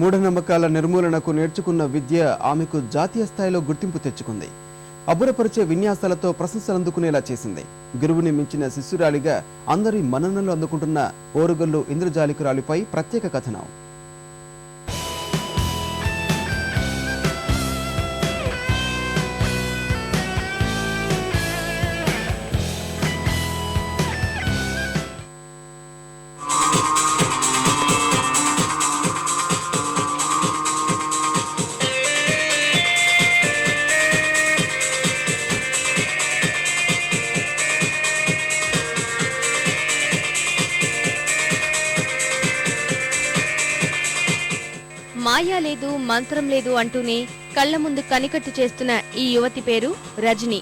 మూఢనమ్మకాల నిర్మూలనకు నేర్చుకున్న విద్య ఆమెకు జాతీయ స్థాయిలో గుర్తింపు తెచ్చుకుంది. అబ్బురపరిచే విన్యాసాలతో ప్రశంసలు అందుకునేలా చేసింది. గురువుని మించిన శిష్యురాలిగా అందరి మన్ననలు అందుకుంటున్న ఓరుగల్లు ఇంద్రజాలికురాలిపై ప్రత్యేక కథనం. మాయా లేదు, మంత్రం లేదు అంటూనే కళ్ల ముందు కనికట్టు చేస్తున్న ఈ యువతి పేరు రజని.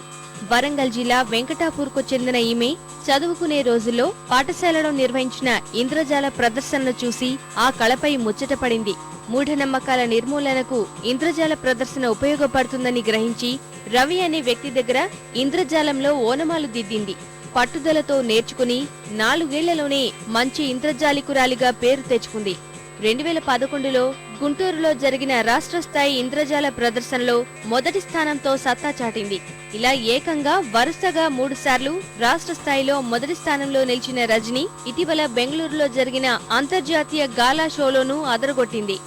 వరంగల్ జిల్లా వెంకటాపూర్కు చెందిన ఈమె చదువుకునే రోజుల్లో పాఠశాలలో నిర్వహించిన ఇంద్రజాల ప్రదర్శనను చూసి ఆ కళపై ముచ్చటపడింది. మూఢనమ్మకాల నిర్మూలనకు ఇంద్రజాల ప్రదర్శన ఉపయోగపడుతుందని గ్రహించి రవి అనే వ్యక్తి దగ్గర ఇంద్రజాలంలో ఓనమాలు దిద్దింది. పట్టుదలతో నేర్చుకుని 4 ఏళ్లలోనే మంచి ఇంద్రజాలికురాలిగా పేరు తెచ్చుకుంది. 2011లో గుంటూరులో జరిగిన రాష్ట్ర స్థాయి ఇంద్రజాల ప్రదర్శనలో మొదటి స్థానంతో సత్తా చాటింది. ఇలా ఏకంగా వరుసగా 3 సార్లు రాష్ట్ర స్థాయిలో మొదటి స్థానంలో నిలిచిన రజని ఇటీవల బెంగళూరులో జరిగిన అంతర్జాతీయ గాలా షోలోనూ అదరగొట్టింది.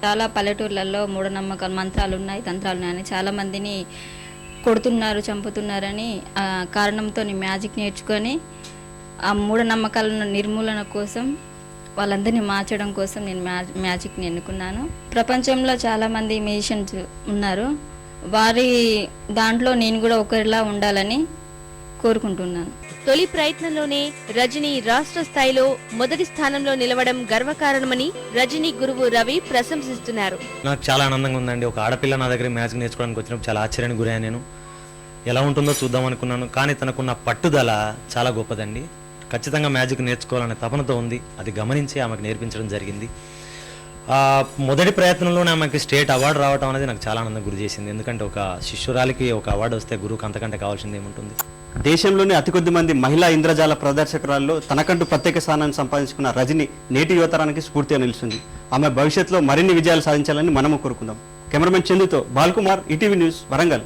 చాలా పల్లెటూర్లలో మూఢనమ్మకాలు, మంత్రాలు ఉన్నాయి, తంత్రాలు ఉన్నాయని చాలా మందిని కొడుతున్నారు, చంపుతున్నారని కారణంతో నేను మ్యాజిక్ నేర్చుకొని ఆ మూఢనమ్మకాల నిర్మూలన కోసం వాళ్ళందరినీ మార్చడం కోసం నేను మ్యాజిక్ని ఎన్నుకున్నాను. ప్రపంచంలో చాలామంది మ్యూజిషియన్స్ ఉన్నారు, వారి దాంట్లో నేను కూడా ఒకరిలా ఉండాలని కోరుకుంటున్నాను. తొలి ప్రయత్నంలోనే రజని రాష్ట్ర స్థాయిలో మొదటి స్థానంలో నిలవడం గర్వకారణమని రజని గురువు రవి ప్రశంసిస్తున్నారు. నాకు చాలా ఆనందంగా ఉందండి. ఒక ఆడపిల్ల నా దగ్గర మ్యాజిక్ నేర్చుకోవడానికి వచ్చినప్పుడు చాలా ఆశ్చర్యానికి గురయ్యాను. నేను ఎలా ఉంటుందో చూద్దాం అనుకున్నాను, కానీ తనకున్న పట్టుదల చాలా గొప్పదండి. ఖచ్చితంగా మ్యాజిక్ నేర్చుకోవాలనే తపనతో ఉంది. అది గమనించి ఆమెకు నేర్పించడం జరిగింది. మొదటి ప్రయత్నంలోనే ఆమెకి స్టేట్ అవార్డు రావడం అనేది నాకు చాలా ఆనందం గురి చేసింది. ఎందుకంటే ఒక శిష్యురాలికి ఒక అవార్డు వస్తే గురువుకి అంతకంటే కావాల్సింది ఏముంటుంది. దేశంలోని అతి కొద్ది మంది మహిళా ఇంద్రజాల ప్రదర్శకురాల్లో తనకంటూ ప్రత్యేక స్థానాన్ని సంపాదించుకున్న రజని నేటి యువతరానికి స్ఫూర్తిగా నిలుస్తుంది. ఆమె భవిష్యత్తులో మరిన్ని విజయాలు సాధించాలని మనము కోరుకుందాం. కెమెరామెన్ చందుతో బాల్కుమార్, ఈటీవీ న్యూస్, వరంగల్.